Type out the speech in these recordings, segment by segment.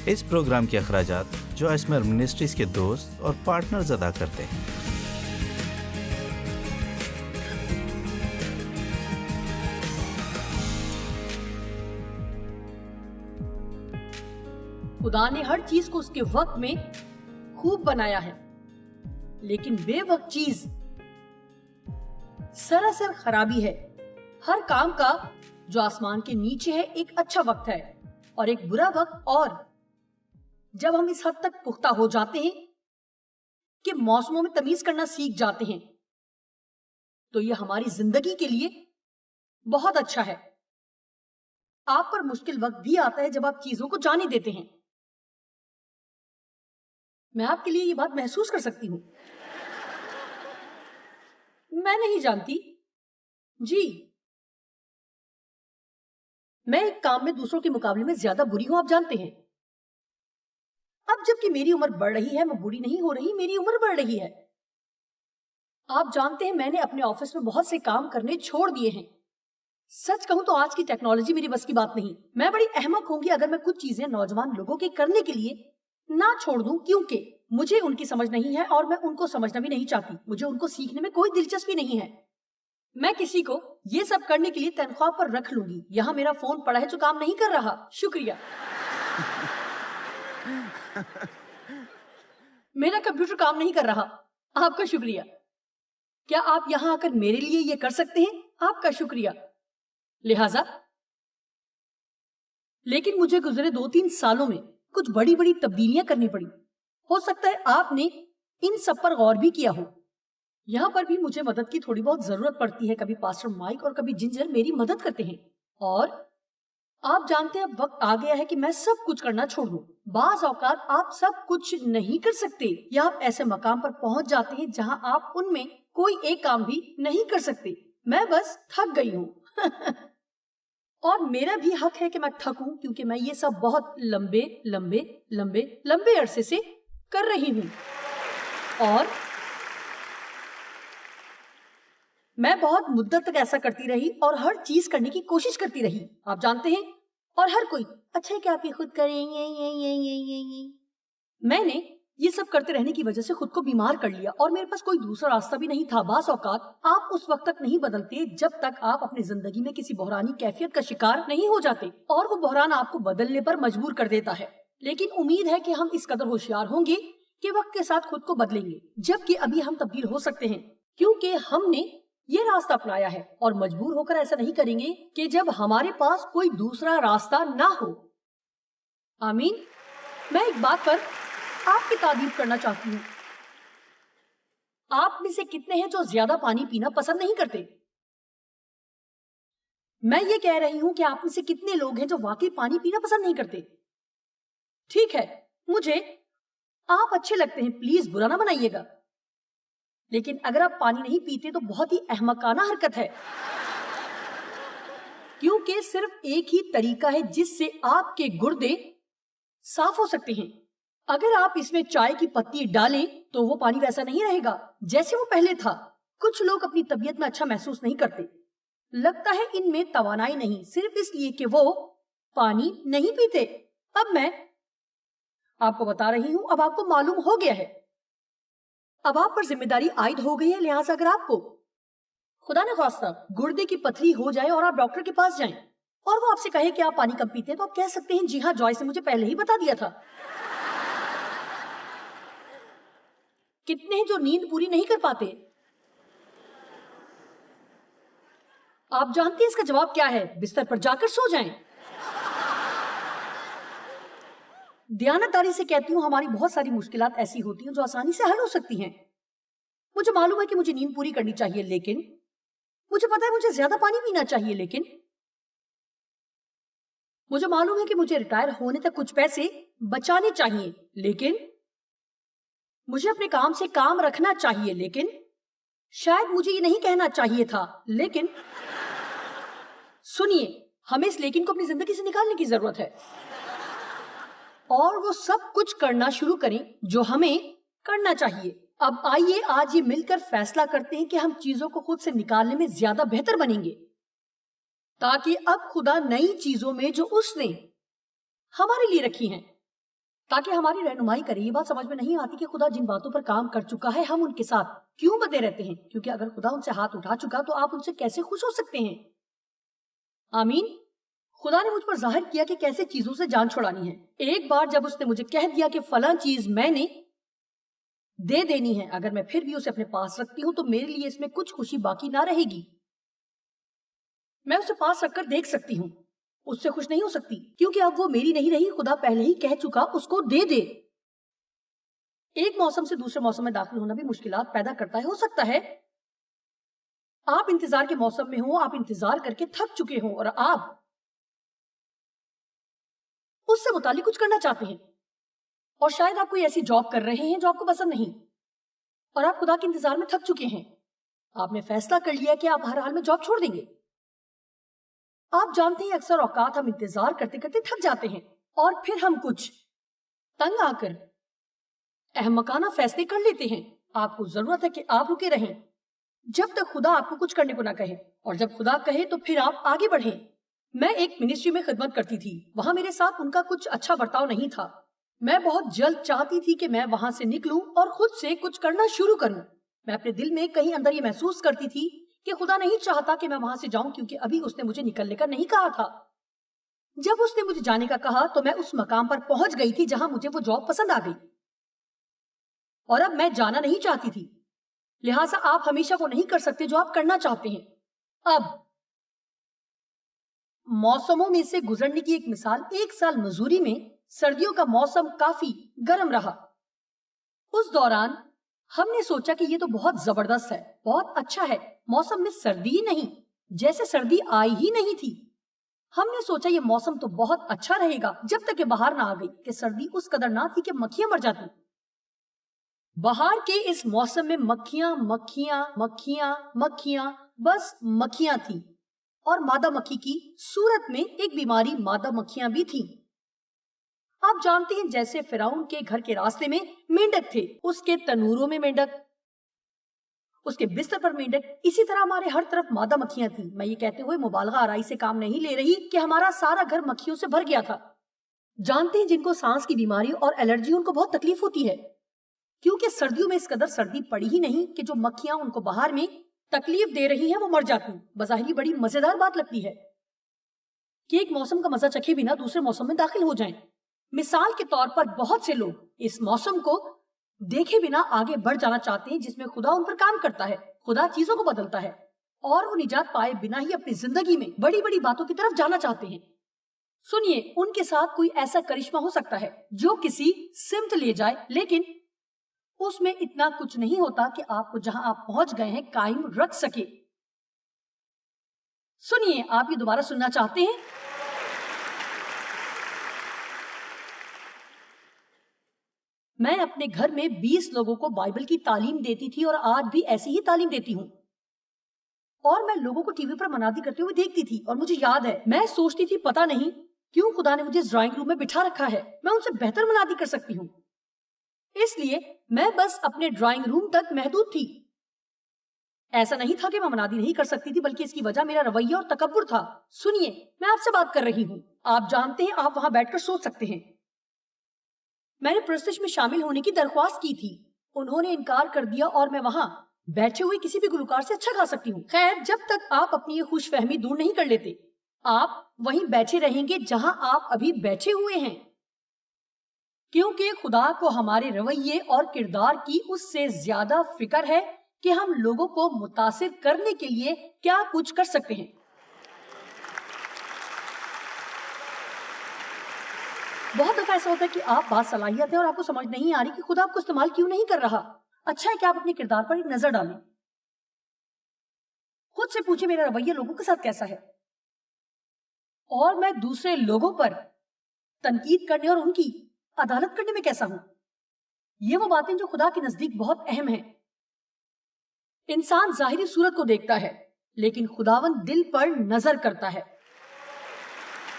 اس programme کے اخراجات جو اسمر منسٹریز کے دوست اور پارٹنرز ادا کرتے ہیں۔ خدا نے ہر چیز کو اس کے وقت میں خوب بنایا ہے، لیکن بے وقت چیز سراسر خرابی ہے۔ ہر کام کا جو آسمان کے نیچے ہے ایک اچھا وقت ہے اور ایک برا وقت، اور جب ہم اس حد تک پختہ ہو جاتے ہیں کہ موسموں میں تمیز کرنا سیکھ جاتے ہیں تو یہ ہماری زندگی کے لیے بہت اچھا ہے۔ آپ پر مشکل وقت بھی آتا ہے جب آپ چیزوں کو جانے دیتے ہیں۔ میں آپ کے لیے یہ بات محسوس کر سکتی ہوں۔ میں نہیں جانتی، جی میں ایک کام میں دوسروں کے مقابلے میں زیادہ بری ہوں، آپ جانتے ہیں۔ اب جبکہ میری عمر بڑھ رہی ہے، میں بری نہیں ہو رہی، میری عمر بڑھ رہی ہے۔ آپ جانتے ہیں میں نے اپنے آفس میں بہت سے کام کرنے چھوڑ دیے ہیں۔ سچ کہوں تو آج کی ٹیکنالوجی میری بس کی بات نہیں۔ میں بڑی احمق ہوں گی اگر میں کچھ چیزیں نوجوان لوگوں کے کرنے کے لیے نہ چھوڑ دوں، کیونکہ مجھے ان کی سمجھ نہیں ہے اور میں ان کو سمجھنا بھی نہیں چاہتی۔ مجھے ان کو سیکھنے میں کوئی دلچسپی نہیں ہے۔ میں کسی کو یہ سب کرنے کے لیے تنخواہ پر رکھ لوں گی۔ یہاں میرا فون پڑا ہے جو کام نہیں کر رہا۔ شکریہ۔ میرا کمپیوٹر کام نہیں کر رہا۔ آپ کا شکریہ۔ کیا آپ یہاں آ کر میرے لیے یہ کر سکتے ہیں؟ آپ کا شکریہ۔ لہذا لیکن مجھے گزرے 2-3 سالوں میں کچھ بڑی بڑی تبدیلیاں کرنی پڑی۔ ہو سکتا ہے آپ نے ان سب پر غور بھی کیا ہو۔ یہاں پر بھی مجھے مدد کی تھوڑی بہت ضرورت پڑتی ہے۔ کبھی پاسٹر مائک اور کبھی جنجر میری مدد کرتے ہیں، اور آپ جانتے ہیں اب وقت آ گیا ہے کہ میں سب کچھ کرنا چھوڑ دوں۔ بعض اوقات آپ سب کچھ نہیں کر سکتے، یا آپ ایسے مقام پر پہنچ جاتے ہیں جہاں آپ ان میں کوئی ایک کام بھی نہیں کر سکتے۔ میں بس تھک گئی ہوں۔ اور میرا بھی حق ہے کہ میں تھکوں، کیونکہ میں یہ سب بہت لمبے لمبے لمبے لمبے عرصے سے کر رہی ہوں، اور میں بہت مدت تک ایسا کرتی رہی اور ہر چیز کرنے کی کوشش کرتی رہی، آپ جانتے ہیں، اور ہر کوئی اچھا ہے کہ آپ یہ خود کریں گے۔ میں نے یہ سب کرتے رہنے کی وجہ سے خود کو بیمار کر لیا، اور میرے پاس کوئی دوسرا راستہ بھی نہیں تھا۔ بعض اوقات آپ اس وقت تک نہیں بدلتے جب تک آپ اپنی زندگی میں کسی بحرانی کیفیت کا شکار نہیں ہو جاتے، اور وہ بحران آپ کو بدلنے پر مجبور کر دیتا ہے۔ لیکن امید ہے کہ ہم اس قدر ہوشیار ہوں گے کہ وقت کے ساتھ خود کو بدلیں گے، جبکہ ابھی ہم تبدیل ہو سکتے ہیں، کیونکہ ہم نے یہ راستہ اپنایا ہے، اور مجبور ہو کر ایسا نہیں کریں گے کہ جب ہمارے پاس کوئی دوسرا راستہ نہ ہو۔ آمین۔ میں ایک بات پر آپ کی تعریف کرنا چاہتی ہوں۔ آپ میں سے کتنے ہیں جو زیادہ پانی پینا پسند نہیں کرتے؟ میں یہ کہہ رہی ہوں کہ آپ میں سے کتنے لوگ ہیں جو واقعی پانی پینا پسند نہیں کرتے؟ ٹھیک ہے، مجھے آپ اچھے لگتے ہیں، پلیز برا نہ بنائیے گا، لیکن اگر آپ پانی نہیں پیتے تو بہت ہی احمقانہ حرکت ہے، کیونکہ صرف ایک ہی طریقہ ہے جس سے آپ کے گردے صاف ہو سکتے ہیں۔ اگر آپ اس میں چائے کی پتی ڈالیں تو وہ پانی ویسا نہیں رہے گا جیسے وہ پہلے تھا۔ کچھ لوگ اپنی طبیعت میں اچھا محسوس نہیں کرتے، لگتا ہے ان میں توانائی نہیں، صرف اس لیے کہ وہ پانی نہیں پیتے۔ اب میں آپ کو بتا رہی ہوں، اب آپ کو معلوم ہو گیا ہے، اب آپ پر ذمہ داری عائد ہو گئی ہے۔ لہٰذا اگر آپ کو خدا نہ خواستہ گردے کی پتھری ہو جائے اور آپ ڈاکٹر کے پاس جائیں اور وہ آپ سے کہے کہ آپ پانی کم پیتے ہیں، تو آپ کہہ سکتے ہیں جی ہاں، جوائس نے مجھے پہلے ہی بتا دیا تھا۔ کتنے ہیں جو نیند پوری نہیں کر پاتے؟ آپ جانتے ہیں اس کا جواب کیا ہے؟ بستر پر جا کر سو جائیں۔ دیانتداری سے کہتی ہوں، ہماری بہت ساری مشکلات ایسی ہوتی ہیں جو آسانی سے حل ہو سکتی ہیں۔ مجھے معلوم ہے کہ مجھے نیند پوری کرنی چاہیے، لیکن مجھے پتا ہے مجھے زیادہ پانی پینا چاہیے، لیکن مجھے معلوم ہے کہ مجھے ریٹائر ہونے تک کچھ پیسے بچانے چاہیے، لیکن مجھے اپنے کام سے کام رکھنا چاہیے، لیکن شاید مجھے یہ نہیں کہنا چاہیے تھا، لیکن سنیے، ہمیں اس لیکن کو اپنی زندگی سے نکالنے کی ضرورت ہے، اور وہ سب کچھ کرنا شروع کریں جو ہمیں کرنا چاہیے۔ اب آئیے آج یہ مل کر فیصلہ کرتے ہیں کہ ہم چیزوں کو خود سے نکالنے میں زیادہ بہتر بنیں گے، تاکہ اب خدا نئی چیزوں میں جو اس نے ہمارے لیے رکھی ہیں تاکہ ہماری رہنمائی کرے. یہ بات سمجھ میں نہیں آتی کہ خدا جن باتوں پر کام کر چکا ہے ہم ان کے ساتھ کیوں بدے رہتے ہیں, کیونکہ اگر خدا ان سے ہاتھ اٹھا چکا تو آپ ان سے کیسے خوش ہو سکتے ہیں؟ آمین. خدا نے مجھ پر ظاہر کیا کہ کیسے چیزوں سے جان چھڑانی ہے. ایک بار جب اس نے مجھے کہہ دیا کہ فلاں چیز میں نے دے دینی ہے, اگر میں پھر بھی اسے اپنے پاس رکھتی ہوں تو میرے لیے اس میں کچھ خوشی باقی نہ رہے گی. میں اسے پاس رکھ کر دیکھ سکتی ہوں, اس سے خوش نہیں ہو سکتی, کیونکہ اب وہ میری نہیں رہی. خدا پہلے ہی کہہ چکا اس کو دے دے. ایک موسم سے دوسرے موسم میں داخل ہونا بھی مشکلات پیدا کرتا ہے. ہو سکتا ہے آپ انتظار کے موسم میں ہوں, آپ انتظار کر کے تھک چکے ہوں اور آپ اس سے متعلق کچھ کرنا چاہتے ہیں, اور شاید آپ کوئی ایسی جاب کر رہے ہیں جو آپ کو پسند نہیں, اور آپ خدا کے انتظار میں تھک چکے ہیں. آپ نے فیصلہ کر لیا کہ آپ ہر حال میں جاب چھوڑ دیں گے. آپ جانتے ہیں اکثر اوقات ہم انتظار کرتے کرتے تھک جاتے ہیں, اور پھر ہم کچھ تنگ آ کر احمقانہ فیصلے کر لیتے ہیں. آپ کو ضرورت ہے کہ آپ رکے رہیں جب تک خدا آپ کو کچھ کرنے کو نہ کہے, اور جب خدا کہے تو پھر آپ آگے بڑھیں. میں ایک منسٹری میں خدمت کرتی تھی. وہاں میرے ساتھ ان کا کچھ اچھا برتاؤ نہیں تھا. میں بہت جلد چاہتی تھی کہ میں وہاں سے نکلوں اور خود سے کچھ کرنا شروع کروں. میں اپنے دل میں کہیں اندر یہ محسوس کرتی تھی کہ خدا نہیں چاہتا کہ میں وہاں سے جاؤں, کیونکہ ابھی اس نے مجھے نکلنے کا نہیں کہا تھا. جب اس نے مجھے جانے کا کہا تو میں اس مقام پر پہنچ گئی تھی جہاں مجھے وہ جاب پسند آ گئی, اور اب میں جانا نہیں چاہتی تھی. لہٰذا آپ ہمیشہ وہ نہیں کر سکتے جو آپ کرنا چاہتے ہیں. اب موسموں میں سے گزرنے کی ایک مثال, 1 سال مزوری میں سردیوں کا موسم کافی گرم رہا. اس دوران ہم نے سوچا کہ یہ تو بہت زبردست ہے, بہت اچھا ہے. موسم میں سردی ہی نہیں, جیسے سردی آئی ہی نہیں تھی. ہم نے سوچا یہ موسم تو بہت اچھا رہے گا جب تک کہ بہار نہ آ گئی, کہ سردی اس قدر نہ تھی کہ مکھیاں مر جاتی. بہار کے اس موسم میں مکھیاں مکھیاں مکھیاں مکھیاں بس مکھیاں تھیں, اور مادہ مکھی کی صورت میں ایک بیماری مادہ مکھیاں بھی تھیں. آپ جانتے ہیں جیسے فرعون کے گھر کے راستے میں مینڈک تھے, اس کے تنوروں میں مینڈک, اس کے بستر پر مینڈک, اسی طرح ہمارے ہر طرف مادہ مکھیاں تھیں. میں یہ کہتے ہوئے مبالغہ آرائی سے کام نہیں لے رہی کہ ہمارا سارا گھر مکھیوں سے بھر گیا تھا. جانتے ہیں جن کو سانس کی بیماری اور الرجی ان کو بہت تکلیف ہوتی ہے, کیونکہ سردیوں میں اس قدر سردی پڑی ہی نہیں کہ جو مکھیاں ان کو باہر میں تکلیف دے رہی ہیں وہ مر جاتی. بظاہر بڑی مزیدار بات لگتی ہے کہ ایک موسم کا مزہ چکھے بنا دوسرے موسم میں داخل ہو جائیں. مثال کے طور پر بہت سے لوگ اس موسم کو دیکھے بنا آگے بڑھ جانا چاہتے ہیں جس میں خدا ان پر کام کرتا ہے. خدا چیزوں کو بدلتا ہے, اور وہ نجات پائے بنا ہی اپنی زندگی میں بڑی بڑی باتوں کی طرف جانا چاہتے ہیں. سنیے, ان کے ساتھ کوئی ایسا کرشمہ ہو سکتا ہے جو کسی سمت لے جائے, لیکن اس میں اتنا کچھ نہیں ہوتا کہ آپ کو جہاں آپ پہنچ گئے ہیں قائم رکھ سکے. سنیے, آپ یہ دوبارہ سننا چاہتے ہیں؟ میں اپنے گھر میں 20 لوگوں کو بائبل کی تعلیم دیتی تھی, اور آج بھی ایسی ہی تعلیم دیتی ہوں. اور میں لوگوں کو ٹی وی پر منادی کرتے ہوئے دیکھتی تھی, اور مجھے یاد ہے میں سوچتی تھی پتہ نہیں کیوں خدا نے مجھے اس ڈرائنگ روم میں بٹھا رکھا ہے, میں ان سے بہتر منادی کر سکتی ہوں. اس لیے میں بس اپنے ڈرائنگ روم تک محدود تھی. ایسا نہیں تھا کہ میں منادی نہیں کر سکتی تھی, بلکہ اس کی وجہ میرا رویہ اور تکبر تھا. سنیے, میں آپ سے بات کر رہی ہوں, آپ جانتے ہیں آپ وہاں بیٹھ کر سوچ سکتے ہیں. میں نے پرستش میں شامل ہونے کی درخواست کی تھی, انہوں نے انکار کر دیا, اور میں وہاں بیٹھے ہوئے کسی بھی گلوکار سے اچھا گا سکتی ہوں. خیر, جب تک آپ اپنی یہ خوش فہمی دور نہیں کر لیتے, آپ وہیں بیٹھے رہیں گے جہاں آپ ابھی بیٹھے ہوئے ہیں, کیونکہ خدا کو ہمارے رویے اور کردار کی اس سے زیادہ فکر ہے کہ ہم لوگوں کو متاثر کرنے کے لیے کیا کچھ کر سکتے ہیں. بہت دفعہ ایسا ہوتا ہے کہ آپ باصلاحیت ہیں اور آپ کو سمجھ نہیں آ رہی کہ خدا آپ کو استعمال کیوں نہیں کر رہا. اچھا ہے کہ آپ اپنے کردار پر ایک نظر ڈالیں. خود سے پوچھیں میرا رویہ لوگوں کے ساتھ کیسا ہے, اور میں دوسرے لوگوں پر تنقید کرنے اور ان کی عدالت کرنے میں کیسا ہوں. یہ وہ باتیں جو خدا کے نزدیک بہت اہم ہیں. انسان ظاہری صورت کو دیکھتا ہے, لیکن خداوند دل پر نظر کرتا ہے.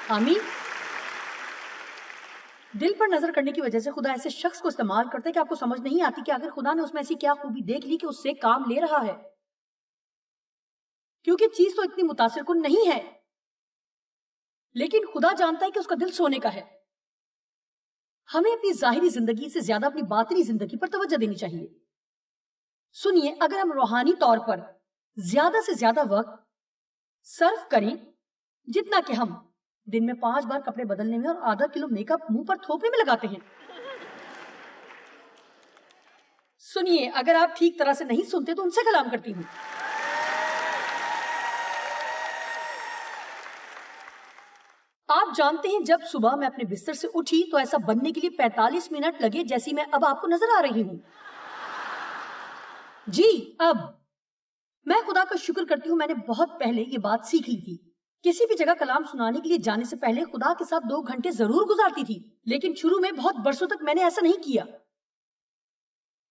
آمین. دل پر نظر کرنے کی وجہ سے خدا ایسے شخص کو استعمال کرتا ہے کہ آپ کو سمجھ نہیں آتی کہ اگر خدا نے اس میں ایسی کیا خوبی دیکھ لی کہ اس سے کام لے رہا ہے, کیونکہ چیز تو اتنی متاثر کن نہیں ہے, لیکن خدا جانتا ہے کہ اس کا دل سونے کا ہے. ہمیں اپنی ظاہری زندگی سے زیادہ اپنی باطنی زندگی پر توجہ دینی چاہیے. سنیے، اگر ہم روحانی طور پر زیادہ سے زیادہ وقت صرف کریں، جتنا کہ ہم دن میں 5 بار کپڑے بدلنے میں اور آدھا کلو میک اپ منہ پر تھوپنے میں لگاتے ہیں. سنیے، اگر آپ ٹھیک طرح سے نہیں سنتے تو ان سے کلام کرتی ہوں. آپ جانتے ہیں جب صبح میں اپنے بستر سے اٹھی تو ایسا بننے کے لیے 45 منٹ لگے جیسی میں اب آپ کو نظر آ رہی ہوں. جی، اب میں خدا کا شکر کرتی ہوں میں نے بہت پہلے یہ بات سیکھ لی تھی. کسی بھی جگہ کلام سنانے کے لیے جانے سے پہلے خدا کے ساتھ 2 گھنٹے ضرور گزارتی تھی، لیکن شروع میں بہت برسوں تک میں نے ایسا نہیں کیا.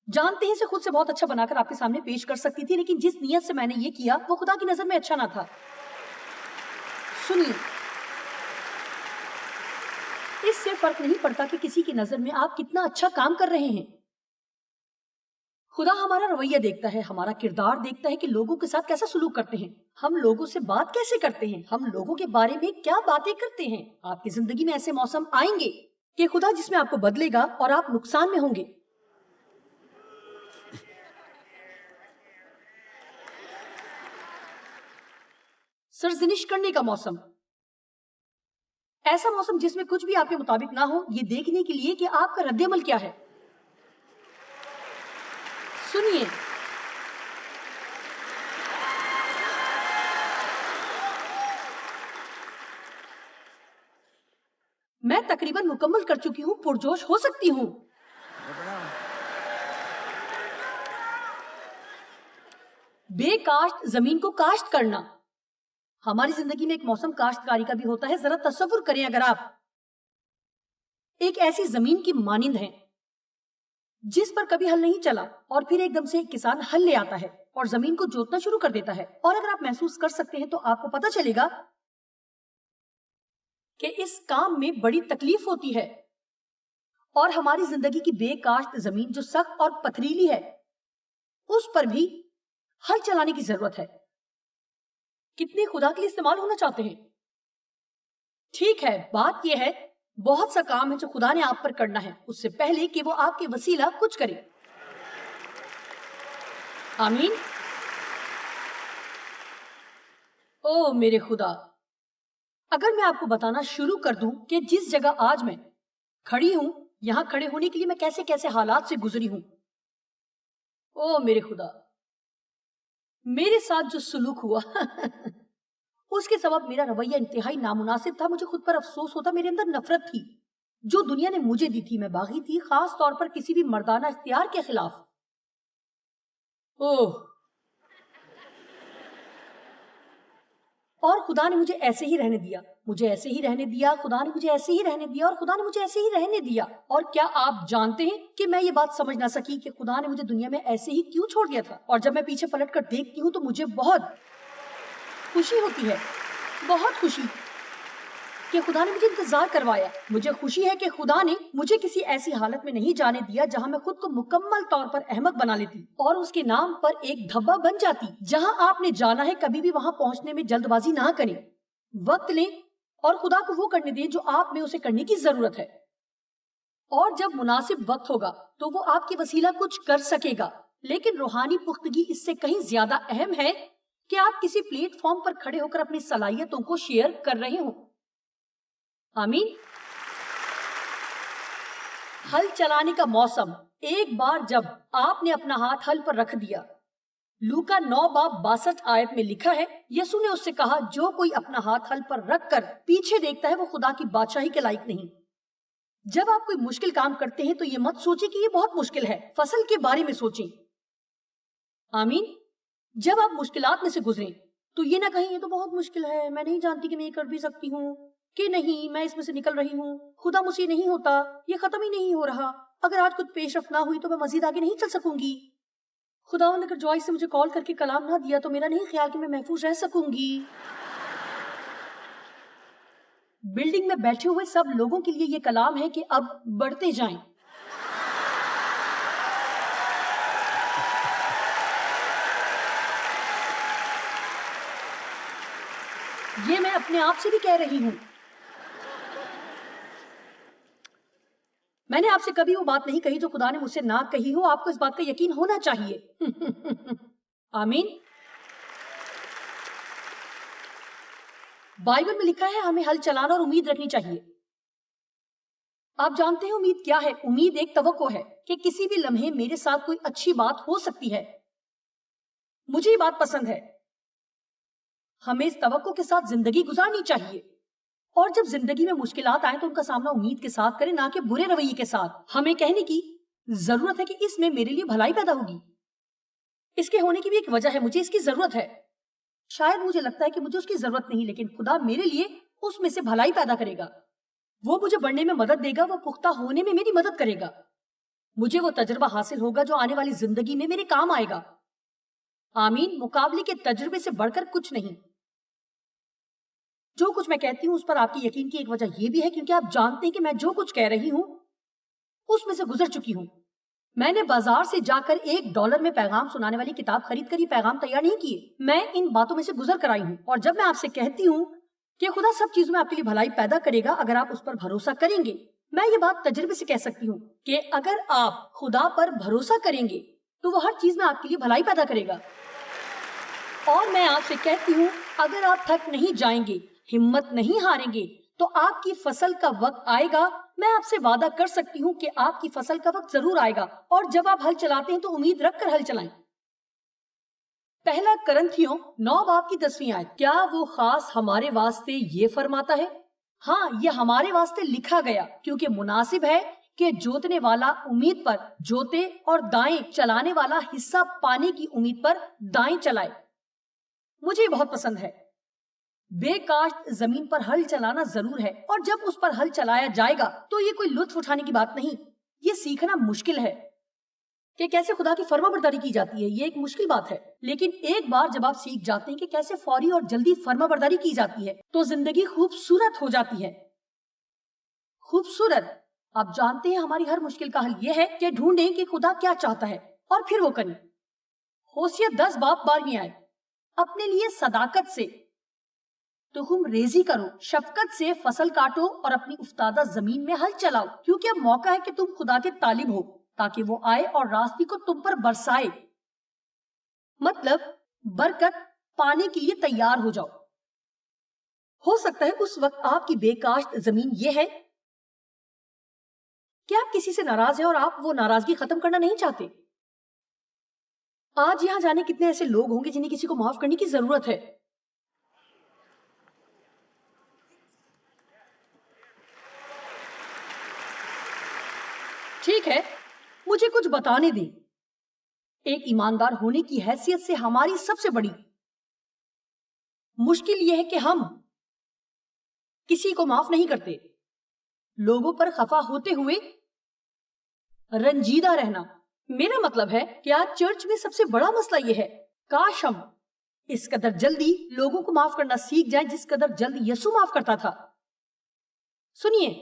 جانتے ہیں اسے خود سے بہت اچھا بنا کر آپ کے سامنے پیش کر سکتی تھی، لیکن جس نیت سے میں نے یہ کیا وہ خدا کی نظر میں اچھا نہ تھا. سنیے، اس سے فرق نہیں پڑتا کہ کسی کی نظر میں آپ کتنا اچھا کام کر رہے ہیں. خدا ہمارا رویہ دیکھتا ہے، ہمارا کردار دیکھتا ہے کہ لوگوں کے ساتھ کیسا سلوک کرتے ہیں، ہم لوگوں سے بات کیسے کرتے ہیں، ہم لوگوں کے بارے میں کیا باتیں کرتے ہیں. آپ کی زندگی میں ایسے موسم آئیں گے کہ خدا جس میں آپ کو بدلے گا اور آپ نقصان میں ہوں گے. سرزنش کرنے کا موسم، ایسا موسم جس میں کچھ بھی آپ کے مطابق نہ ہو، یہ دیکھنے کے لیے کہ آپ کا رد عمل کیا ہے. سنیے، میں تقریباً مکمل کر چکی ہوں، پرجوش ہو سکتی ہوں. بے کاشت زمین کو کاشت کرنا. ہماری زندگی میں ایک موسم کاشتکاری کا بھی ہوتا ہے. ذرا تصور کریں اگر آپ ایک ایسی زمین کی مانند ہیں جس پر کبھی ہل نہیں چلا اور پھر ایک دم سے ایک کسان ہل لے آتا ہے اور زمین کو جوتنا شروع کر دیتا ہے، اور اگر آپ محسوس کر سکتے ہیں تو آپ کو پتا چلے گا کہ اس کام میں بڑی تکلیف ہوتی ہے. اور ہماری زندگی کی بے کاشت زمین جو سخت اور پتھریلی ہے، اس پر بھی ہل چلانے کی ضرورت ہے. کتنے خدا کے لیے استعمال ہونا چاہتے ہیں؟ ٹھیک ہے، بات یہ ہے بہت سا کام ہے جو خدا نے آپ پر کرنا ہے اس سے پہلے کہ وہ آپ کے وسیلہ کچھ کرے. آمین. او میرے خدا، اگر میں آپ کو بتانا شروع کر دوں کہ جس جگہ آج میں کھڑی ہوں، یہاں کھڑے ہونے کے لیے میں کیسے کیسے حالات سے گزری ہوں. او میرے خدا، میرے ساتھ جو سلوک ہوا اس کے سبب میرا رویہ انتہائی نامناسب تھا. مجھے خود پر افسوس ہوتا. میرے اندر نفرت تھی جو دنیا نے مجھے دی تھی. میں باغی تھی، خاص طور پر کسی بھی مردانہ اختیار کے خلاف. اوہ، اور خدا نے مجھے ایسے ہی رہنے دیا، مجھے ایسے ہی رہنے دیا، خدا نے مجھے ایسے ہی رہنے دیا، اور خدا نے مجھے ایسے ہی رہنے دیا. اور کیا آپ جانتے ہیں کہ میں یہ بات سمجھ نہ سکی کہ خدا نے مجھے دنیا میں ایسے ہی کیوں چھوڑ دیا تھا. اور جب میں پیچھے پلٹ کر دیکھتی ہوں تو مجھے بہت خوشی ہوتی ہے، بہت خوشی کہ خدا نے مجھے انتظار کروایا. مجھے خوشی ہے کہ خدا نے مجھے کسی ایسی حالت میں نہیں جانے دیا جہاں میں خود کو مکمل طور پر احمق بنا لیتی اور اس کے نام پر ایک دھبا بن جاتی. جہاں آپ نے جانا ہے کبھی بھی وہاں پہنچنے میں جلد بازی نہ کریں، وقت لیں اور خدا کو وہ کرنے دیں جو آپ میں اسے کرنے کی ضرورت ہے. اور جب مناسب وقت ہوگا تو وہ آپ کے وسیلہ کچھ کر سکے گا. لیکن روحانی پختگی اس سے کہیں زیادہ اہم ہے کہ آپ کسی پلیٹ فارم پر کھڑے ہو کر اپنی صلاحیتوں کو شیئر کر رہے ہوں. آمین. ہل چلانے کا موسم. ایک بار جب آپ نے اپنا ہاتھ ہل پر رکھ دیا، لوکا 9:62 میں لکھا ہے، یسوع نے اس سے کہا، جو کوئی اپنا ہاتھ ہل پر رکھ کر پیچھے دیکھتا ہے وہ خدا کی بادشاہی کے لائق نہیں. جب آپ کوئی مشکل کام کرتے ہیں تو یہ مت سوچیں کہ یہ بہت مشکل ہے، فصل کے بارے میں سوچیں. آمین. جب آپ مشکلات میں سے گزریں تو یہ نہ کہیں یہ تو بہت مشکل ہے، میں نہیں جانتی کہ میں یہ کر بھی سکتی ہوں، کہ نہیں میں اس میں سے نکل رہی ہوں، خدا مجھ سے نہیں ہوتا، یہ ختم ہی نہیں ہو رہا، اگر آج کچھ پیش رفت نہ ہوئی تو میں مزید آگے نہیں چل سکوں گی. خداوند اگر جوائس سے مجھے کال کر کے کلام نہ دیا تو میرا نہیں خیال کہ میں محفوظ رہ سکوں گی. بلڈنگ میں بیٹھے ہوئے سب لوگوں کے لیے یہ کلام ہے کہ اب بڑھتے جائیں. یہ میں اپنے آپ سے بھی کہہ رہی ہوں. میں نے آپ سے کبھی وہ بات نہیں کہی جو خدا نے مجھ سے نہ کہی ہو. آپ کو اس بات کا یقین ہونا چاہیے. آمین. بائبل میں لکھا ہے ہمیں ہل چلانا اور امید رکھنی چاہیے. آپ جانتے ہیں امید کیا ہے؟ امید ایک توقع ہے کہ کسی بھی لمحے میرے ساتھ کوئی اچھی بات ہو سکتی ہے. مجھے یہ بات پسند ہے. ہمیں اس توقع کے ساتھ زندگی گزارنی چاہیے. اور جب زندگی میں مشکلات آئیں تو ان کا سامنا امید کے ساتھ کریں، نہ کہ برے رویے کے ساتھ. ہمیں کہنے کی ضرورت ہے کہ اس میں میرے لیے بھلائی پیدا ہوگی. اس کے ہونے کی بھی ایک وجہ ہے، مجھے اس کی ضرورت ہے. شاید مجھے لگتا ہے کہ مجھے اس کی ضرورت نہیں، لیکن خدا میرے لیے اس میں سے بھلائی پیدا کرے گا. وہ مجھے بڑھنے میں مدد دے گا، وہ پختہ ہونے میں میری مدد کرے گا. مجھے وہ تجربہ حاصل ہوگا جو آنے والی زندگی میں میرے کام آئے گا. آمین. مقابلے کے تجربے سے بڑھ کر کچھ نہیں. جو کچھ میں کہتی ہوں اس پر آپ کی یقین کی ایک وجہ یہ بھی ہے کیونکہ آپ جانتے ہیں کہ میں جو کچھ کہہ رہی ہوں اس میں سے گزر چکی ہوں. میں نے بازار سے جا کر $1 میں پیغام سنانے والی کتاب خرید کر یہ پیغام تیار نہیں کیے. میں ان باتوں میں سے گزر کر آئی ہوں. اور جب میں آپ سے کہتی ہوں کہ خدا سب چیزوں میں آپ کے لیے بھلائی پیدا کرے گا اگر آپ اس پر بھروسہ کریں گے، میں یہ بات تجربے سے کہہ سکتی ہوں کہ اگر آپ خدا پر بھروسہ کریں گے تو وہ ہر چیز میں آپ کے لیے بھلائی پیدا کرے گا. اور میں آپ سے کہتی ہوں اگر آپ تھک نہیں جائیں گے، ہمت نہیں ہاریں گے تو آپ کی فصل کا وقت آئے گا. میں آپ سے وعدہ کر سکتی ہوں کہ آپ کی فصل کا وقت ضرور آئے گا. اور جب آپ ہل چلاتے ہیں تو امید رکھ کر ہل چلائیں. پہلا کرنتھیوں 9:10 کیا وہ خاص ہمارے واسطے یہ فرماتا ہے؟ ہاں، یہ ہمارے واسطے لکھا گیا کیونکہ مناسب ہے کہ جوتنے والا امید پر جوتے اور دائیں چلانے والا حصہ پانے کی امید پر دائیں چلائے. مجھے یہ بہت پسند ہے. بے کاشت زمین پر ہل چلانا ضرور ہے، اور جب اس پر ہل چلایا جائے گا تو یہ کوئی لطف اٹھانے کی بات نہیں. یہ سیکھنا مشکل ہے کہ کیسے خدا کی فرما برداری کی جاتی ہے. یہ ایک مشکل بات ہے، لیکن ایک بار جب آپ سیکھ جاتے ہیں کہ کیسے فوری اور جلدی فرما برداری کی جاتی ہے تو زندگی خوبصورت ہو جاتی ہے. خوبصورت. آپ جانتے ہیں ہماری ہر مشکل کا حل یہ ہے کہ ڈھونڈیں کہ خدا کیا چاہتا ہے اور پھر وہ کریں. ہوشیہ 10:12 اپنے لیے صداقت سے تخم ریزی کرو، شفقت سے فصل کاٹو اور اپنی افتادہ زمین میں ہل چلاؤ، کیونکہ اب موقع ہے کہ تم خدا کے طالب ہو تاکہ وہ آئے اور راستی کو تم پر برسائے. مطلب برکت پانے کے لیے تیار ہو جاؤ. ہو سکتا ہے اس وقت آپ کی بے کاشت زمین یہ ہے کہ آپ کسی سے ناراض ہیں اور آپ وہ ناراضگی ختم کرنا نہیں چاہتے. آج یہاں جانے کتنے ایسے لوگ ہوں گے جنہیں کسی کو معاف کرنے کی ضرورت ہے. ٹھیک ہے، مجھے کچھ بتانے دیں. ایک ایماندار ہونے کی حیثیت سے ہماری سب سے بڑی مشکل یہ ہے کہ ہم کسی کو معاف نہیں کرتے. لوگوں پر خفا ہوتے ہوئے رنجیدہ رہنا. میرا مطلب ہے کہ آج چرچ میں سب سے بڑا مسئلہ یہ ہے کاش ہم اس قدر جلدی لوگوں کو معاف کرنا سیکھ جائیں جس قدر جلد یسوع معاف کرتا تھا. سنیے،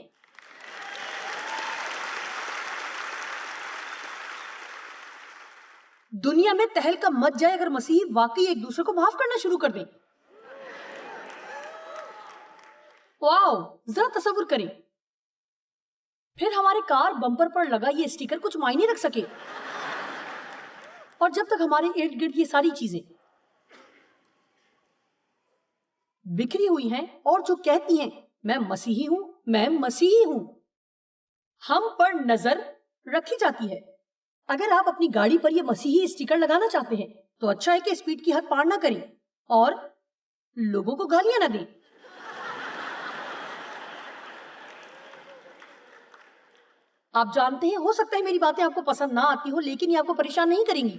دنیا میں تہلکہ مچ جائے اگر مسیحی واقعی ایک دوسرے کو معاف کرنا شروع کر دیں. واو، ذرا تصور کریں پھر ہمارے کار بمپر پر لگا یہ اسٹیکر کچھ معنی رکھ سکے. اور جب تک ہمارے ارد گرد یہ ساری چیزیں بکھری ہوئی ہیں اور جو کہتی ہیں میں مسیحی ہوں، میں مسیحی ہوں، ہم پر نظر رکھی جاتی ہے. اگر آپ اپنی گاڑی پر یہ مسیحی اسٹیکر لگانا چاہتے ہیں تو اچھا ہے کہ اسپیڈ کی حد پار نہ کریں اور لوگوں کو گالیاں نہ دیں. آپ جانتے ہیں ہو سکتا ہے میری باتیں آپ کو پسند نہ آتی ہو لیکن یہ آپ کو پریشان نہیں کریں گی.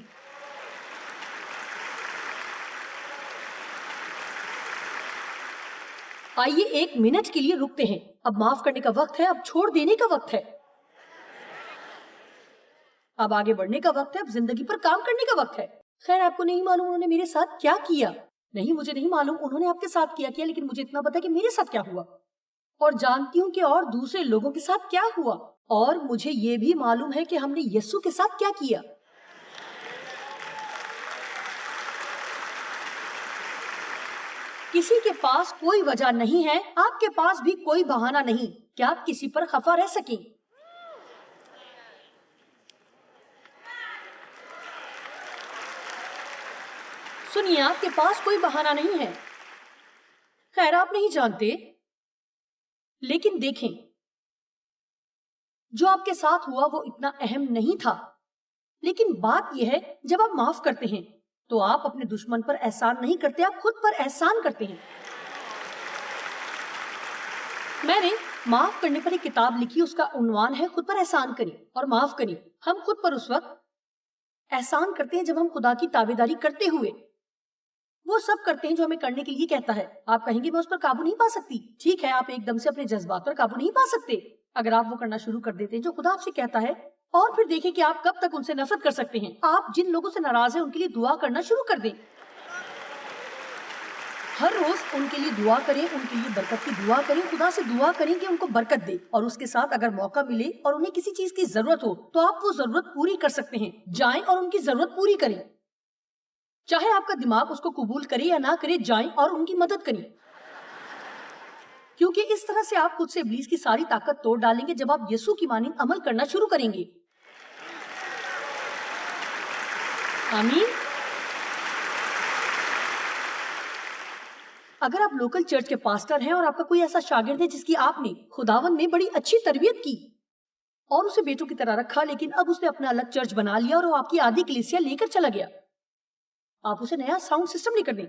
آئیے 1 منٹ کے لیے رکتے ہیں. اب معاف کرنے کا وقت ہے، اب چھوڑ دینے کا وقت ہے، اب آگے بڑھنے کا وقت ہے، اب زندگی پر کام کرنے کا وقت ہے. خیر آپ کو نہیں معلوم انہوں نے میرے ساتھ کیا کیا. نہیں، مجھے نہیں معلوم انہوں نے آپ کے ساتھ کیا لیکن مجھے اتنا پتا کہ میرے ساتھ کیا ہوا اور جانتی ہوں کہ اور دوسرے لوگوں کے ساتھ کیا ہوا. اور مجھے یہ بھی معلوم ہے کہ ہم نے یسوع کے ساتھ کیا کیا. کسی کے پاس کوئی وجہ نہیں ہے، آپ کے پاس بھی کوئی بہانہ نہیں کہ آپ کسی پر خفا رہ سکیں. سنیے، آپ کے پاس کوئی بہانہ نہیں ہے. خیر، آپ نہیں جانتے، لیکن دیکھیں، جو آپ کے ساتھ ہوا وہ اتنا اہم نہیں تھا. لیکن بات یہ ہے، جب آپ معاف کرتے ہیں تو آپ اپنے دشمن پر احسان نہیں کرتے، آپ خود پر احسان کرتے ہیں. میں نے معاف کرنے پر ایک کتاب لکھی، اس کا عنوان ہے خود پر احسان کریں اور معاف کریں. ہم خود پر اس وقت احسان کرتے ہیں جب ہم خدا کی تابعداری کرتے ہوئے وہ سب کرتے ہیں جو ہمیں کرنے کے لیے کہتا ہے. آپ کہیں گے میں اس پر قابو نہیں پا سکتی. ٹھیک ہے، آپ ایک دم سے اپنے جذبات پر قابو نہیں پا سکتے. اگر آپ وہ کرنا شروع کر دیتے ہیں جو خدا آپ سے کہتا ہے، اور پھر دیکھیں کہ آپ کب تک ان سے نفرت کر سکتے ہیں. آپ جن لوگوں سے ناراض ہیں ان کے لیے دعا کرنا شروع کر دیں. ہر روز ان کے لیے دعا کریں، ان کے لیے برکت کی دعا کریں. خدا سے دعا کریں کہ ان کو برکت دے، اور اس کے ساتھ اگر موقع ملے اور انہیں کسی چیز کی ضرورت ہو تو آپ وہ ضرورت پوری کر سکتے ہیں. جائیں اور ان کی ضرورت پوری کریں. چاہے آپ کا دماغ اس کو قبول کرے یا نہ کرے، جائیں اور ان کی مدد کریں. کیونکہ اس طرح سے آپ خود سے ابلیس کی ساری طاقت توڑ ڈالیں گے جب آپ یسوع کی مانند عمل کرنا شروع کریں گے. آمین. اگر آپ لوکل چرچ کے پاسٹر ہیں اور آپ کا کوئی ایسا شاگرد ہے جس کی آپ نے خداوند میں بڑی اچھی تربیت کی اور اسے بیٹوں کی طرح رکھا، لیکن اب اس نے اپنا الگ چرچ بنا لیا اور وہ آپ کی آدھی کلیسیا لے کر چلا گیا، آپ اسے نیا ساؤنڈ سسٹم لے کر دیں.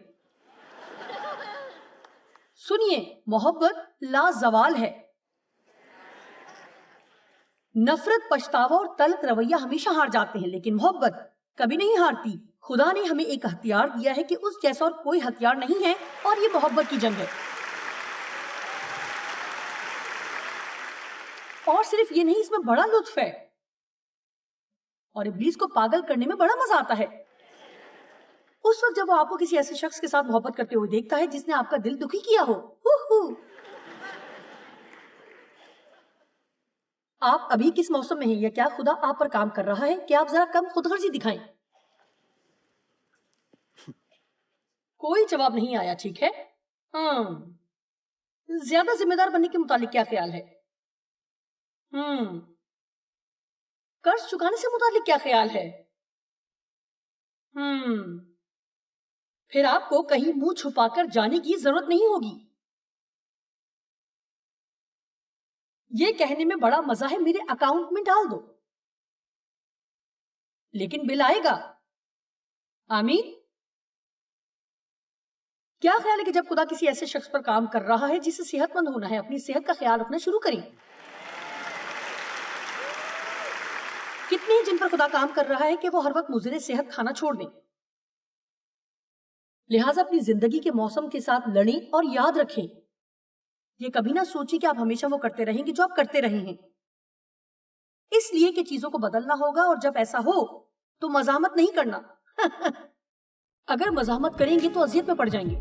سنیے، محبت لا زوال ہے. نفرت، پچھتاوا اور تلخ رویہ ہمیشہ ہار جاتے ہیں، لیکن محبت کبھی نہیں ہارتی. خدا نے ہمیں ایک ہتھیار دیا ہے کہ اس جیسا اور کوئی ہتھیار نہیں ہے، اور یہ محبت کی جنگ ہے. اور صرف یہ نہیں، اس میں بڑا لطف ہے اور ابلیس کو پاگل کرنے میں بڑا مزہ آتا ہے. اس وقت جب وہ آپ کو کسی ایسے شخص کے ساتھ محبت کرتے ہوئے دیکھتا ہے جس نے آپ کا دل دکھی کیا ہو. آپ ابھی کس موسم میں ہیں، یا کیا خدا آپ پر کام کر رہا ہے کہ آپ ذرا کم خود غرضی دکھائیں؟ کوئی جواب نہیں آیا. ٹھیک ہے. زیادہ ذمہ دار بننے کے متعلق کیا خیال ہے؟ قرض چکانے سے متعلق کیا خیال ہے؟ پھر آپ کو کہیں منہ چھپا کر جانے کی ضرورت نہیں ہوگی. یہ کہنے میں بڑا مزہ ہے میرے اکاؤنٹ میں ڈال دو، لیکن بل آئے گا. آمین. کیا خیال ہے کہ جب خدا کسی ایسے شخص پر کام کر رہا ہے جسے صحت مند ہونا ہے، اپنی صحت کا خیال رکھنا شروع کریں؟ کتنے ہیں جن پر خدا کام کر رہا ہے کہ وہ ہر وقت مضر صحت کھانا چھوڑ دیں؟ لہٰذا اپنی زندگی کے موسم کے ساتھ لڑیں اور یاد رکھیں، یہ کبھی نہ سوچیں کہ آپ ہمیشہ وہ کرتے رہیں گے جو آپ کرتے رہے ہیں. اس لیے کہ چیزوں کو بدلنا ہوگا، اور جب ایسا ہو تو مزاحمت نہیں کرنا. اگر مزاحمت کریں گے تو اذیت میں پڑ جائیں گے.